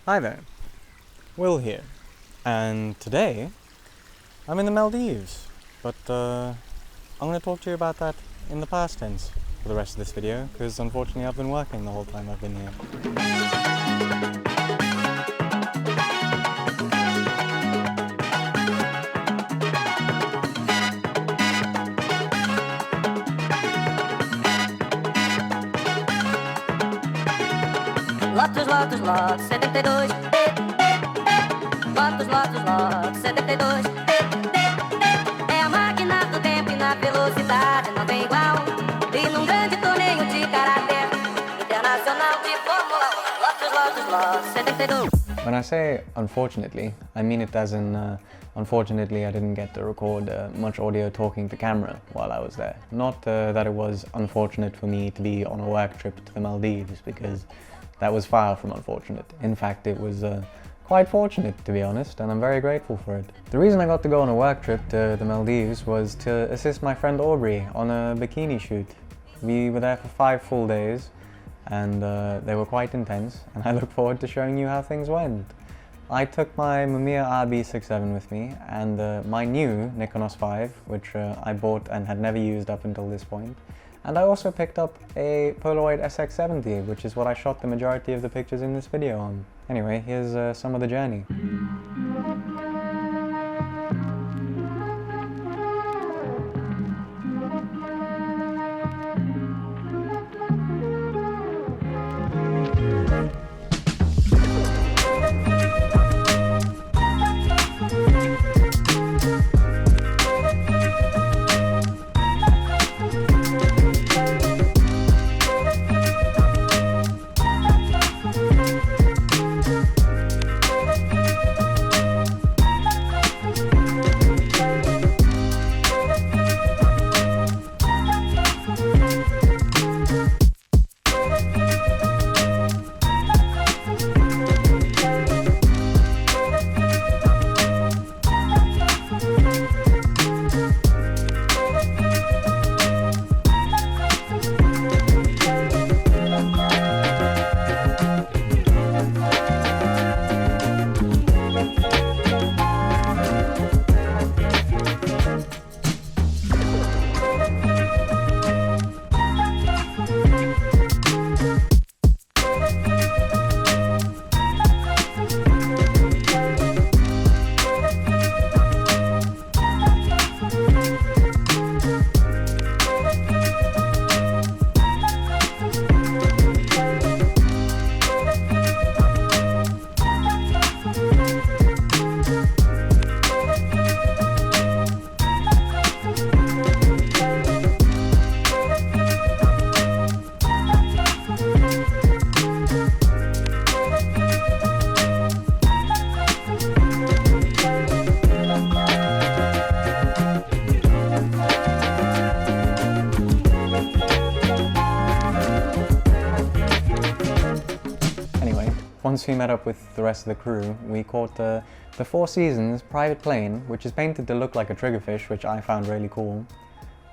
Hi there, Will here, and today I'm in the Maldives, but I'm going to talk to you about that in the past tense for the rest of this video, because unfortunately I've been working the whole time I've been here. Lotus, Lotus, Lotus, 72. Lotus, Lotus, Lotus, 72. É a máquina do tempo e na velocidade não tem igual. E num grande torneio de caráter internacional de Fórmula 1. Lotus, Lotus, Lotus, 72. When I say unfortunately, I mean it as in unfortunately I didn't get to record much audio talking to camera while I was there. Not that it was unfortunate for me to be on a work trip to the Maldives, because that was far from unfortunate. In fact, it was quite fortunate, to be honest, and I'm very grateful for it. The reason I got to go on a work trip to the Maldives was to assist my friend Aubrey on a bikini shoot. We were there for 5 full days, and they were quite intense, and I look forward to showing you how things went. I took my Mamiya RB67 with me, and my new Nikonos 5, which I bought and had never used up until this point. And I also picked up a Polaroid SX70, which is what I shot the majority of the pictures in this video on. Anyway, here's some of the journey. Once we met up with the rest of the crew, we caught the Four Seasons private plane, which is painted to look like a triggerfish, which I found really cool.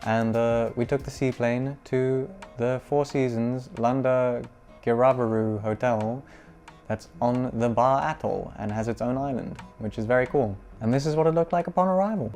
And we took the seaplane to the Four Seasons Landa Giravaru Hotel that's on the Bar Atoll and has its own island, which is very cool. And this is what it looked like upon arrival.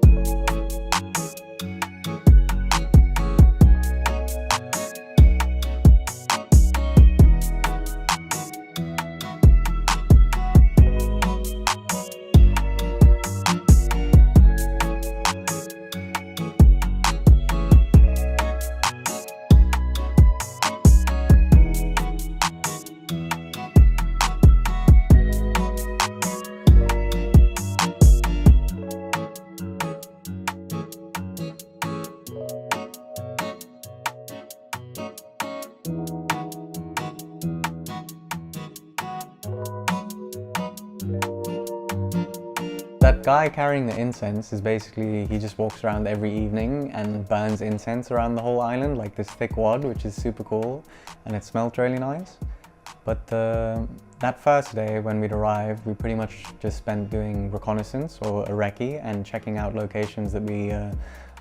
That guy carrying the incense is basically, he just walks around every evening and burns incense around the whole island, like this thick wad, which is super cool, and it smelled really nice. But that first day when we'd arrived, we pretty much just spent doing reconnaissance or a recce and checking out locations that we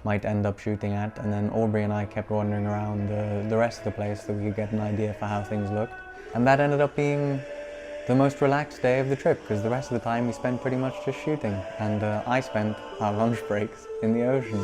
might end up shooting at, and then Aubrey and I kept wandering around the rest of the place so we could get an idea for how things looked. And that ended up being the most relaxed day of the trip, because the rest of the time we spent pretty much just shooting, and I spent our lunch breaks in the ocean.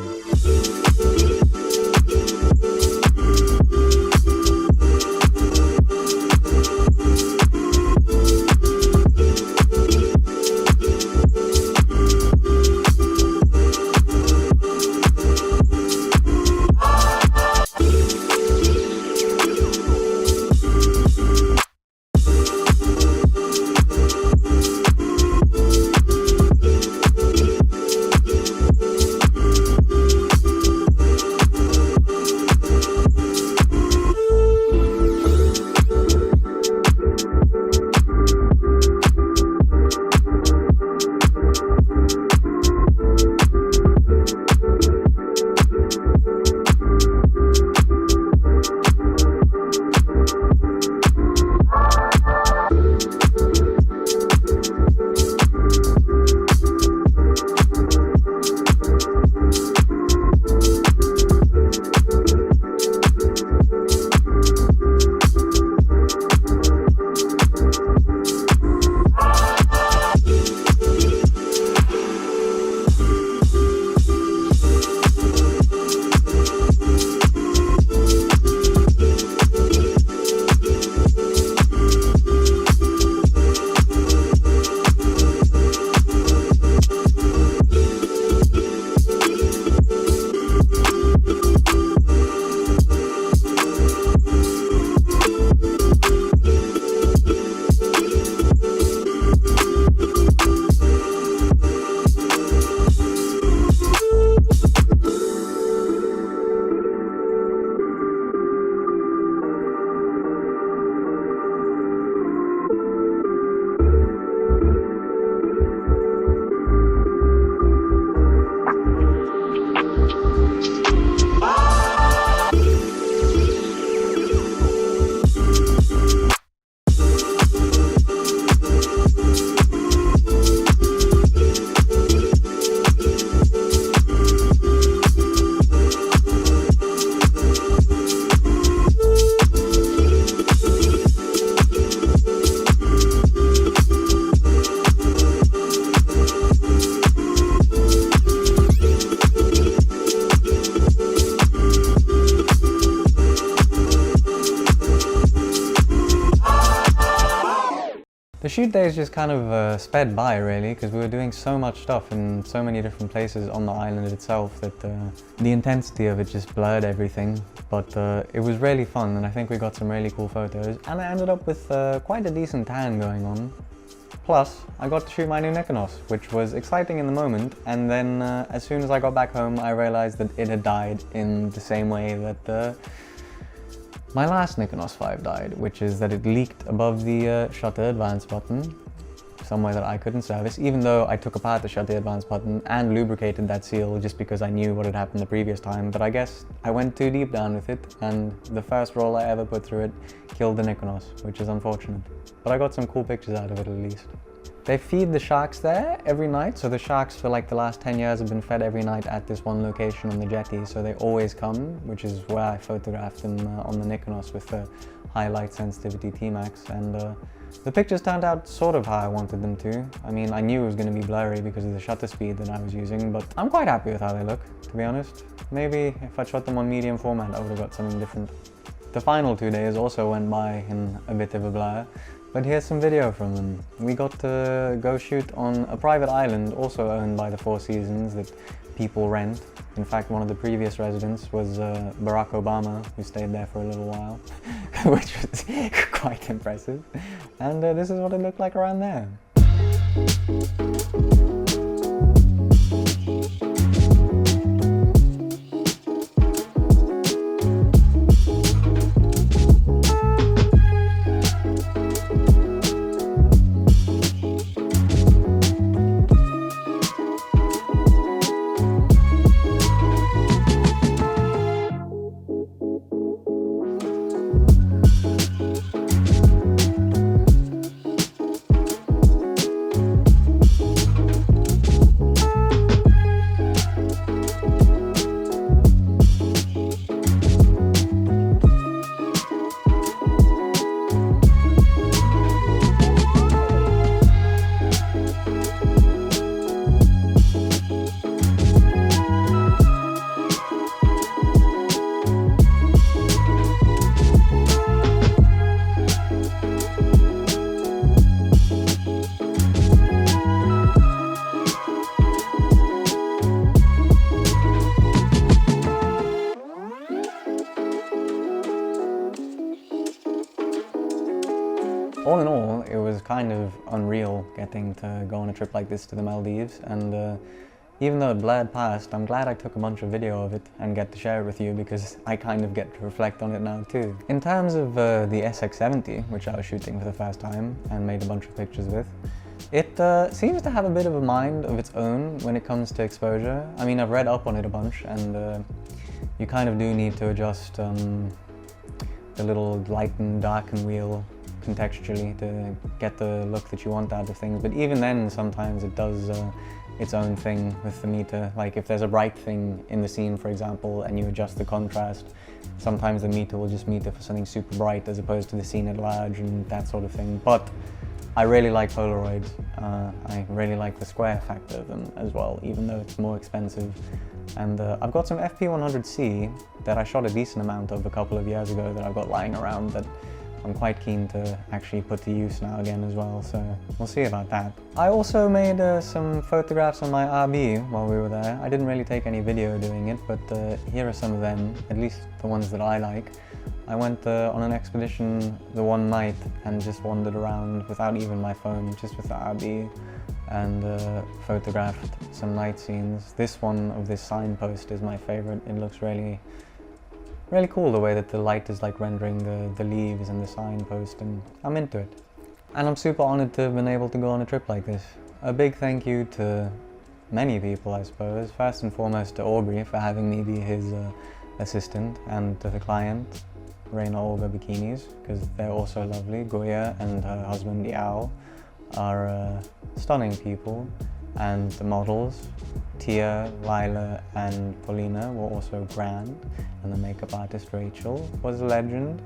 The shoot days just kind of sped by really, because we were doing so much stuff in so many different places on the island itself that the intensity of it just blurred everything. But it was really fun, and I think we got some really cool photos, and I ended up with quite a decent tan going on. Plus, I got to shoot my new Nikonos, which was exciting in the moment, and then as soon as I got back home I realized that it had died in the same way that my last Nikonos 5 died, which is that it leaked above the shutter advance button, somewhere that I couldn't service, even though I took apart the shutter advance button and lubricated that seal just because I knew what had happened the previous time. But I guess I went too deep down with it, and the first roll I ever put through it killed the Nikonos, which is unfortunate. But I got some cool pictures out of it at least. They feed the sharks there every night, so the sharks for like the last 10 years have been fed every night at this one location on the jetty, so they always come, which is where I photographed them on the Nikonos with the high light sensitivity Tmax, and the pictures turned out sort of how I wanted them to. I mean, I knew it was going to be blurry because of the shutter speed that I was using, but I'm quite happy with how they look, to be honest. Maybe if I'd shot them on medium format I would have got something different. The final 2 days also went by in a bit of a blur. But here's some video from them. We got to go shoot on a private island also owned by the Four Seasons that people rent. In fact, one of the previous residents was Barack Obama, who stayed there for a little while, which was quite impressive. And this is what it looked like around there. kind of unreal getting to go on a trip like this to the Maldives, and even though it blared past, I'm glad I took a bunch of video of it and get to share it with you, because I kind of get to reflect on it now too. In terms of the SX70, which I was shooting for the first time and made a bunch of pictures with, it seems to have a bit of a mind of its own when it comes to exposure. I mean, I've read up on it a bunch, and you kind of do need to adjust the little light and darken wheel contextually to get the look that you want out of things. But even then, sometimes it does its own thing with the meter. Like if there's a bright thing in the scene, for example, and you adjust the contrast, sometimes the meter will just meter for something super bright as opposed to the scene at large and that sort of thing. But I really like Polaroids. I really like the square factor of them as well, even though it's more expensive. And I've got some FP100C that I shot a decent amount of a couple of years ago that I've got lying around that I'm quite keen to actually put to use now again as well, so we'll see about that. I also made some photographs on my RB while we were there. I didn't really take any video doing it, but here are some of them, at least the ones that I like. I went on an expedition the one night and just wandered around without even my phone, just with the RB, and photographed some night scenes. This one of this signpost is my favorite. It looks really cool, the way that the light is like rendering the leaves and the signpost, and I'm into it. And I'm super honored to have been able to go on a trip like this. A big thank you to many people, I suppose. First and foremost to Aubrey for having me be his assistant, and to the client, Reina Olga Bikinis, because they're also lovely. Goya and her husband Yao are stunning people, and the models, Tia, Lila and Paulina, were also grand, and the makeup artist Rachel was a legend.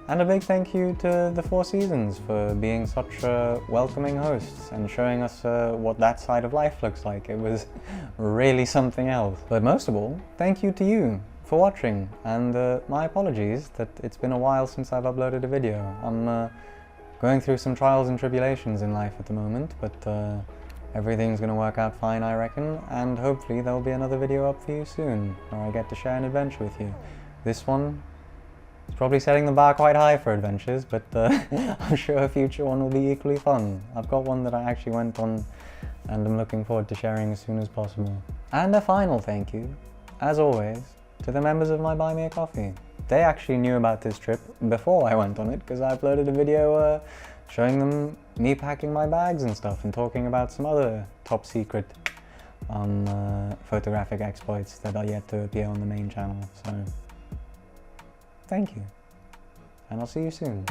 And a big thank you to the Four Seasons for being such welcoming hosts and showing us what that side of life looks like. It was really something else. But most of all, thank you to you for watching, and my apologies that it's been a while since I've uploaded a video. I'm going through some trials and tribulations in life at the moment, but everything's gonna work out fine, I reckon, and hopefully there'll be another video up for you soon, where I get to share an adventure with you. This one is probably setting the bar quite high for adventures, but I'm sure a future one will be equally fun. I've got one that I actually went on, and I'm looking forward to sharing as soon as possible. And a final thank you, as always, to the members of my Buy Me a Coffee. They actually knew about this trip before I went on it, because I uploaded a video showing them me packing my bags and stuff, and talking about some other top secret photographic exploits that are yet to appear on the main channel. So thank you, and I'll see you soon.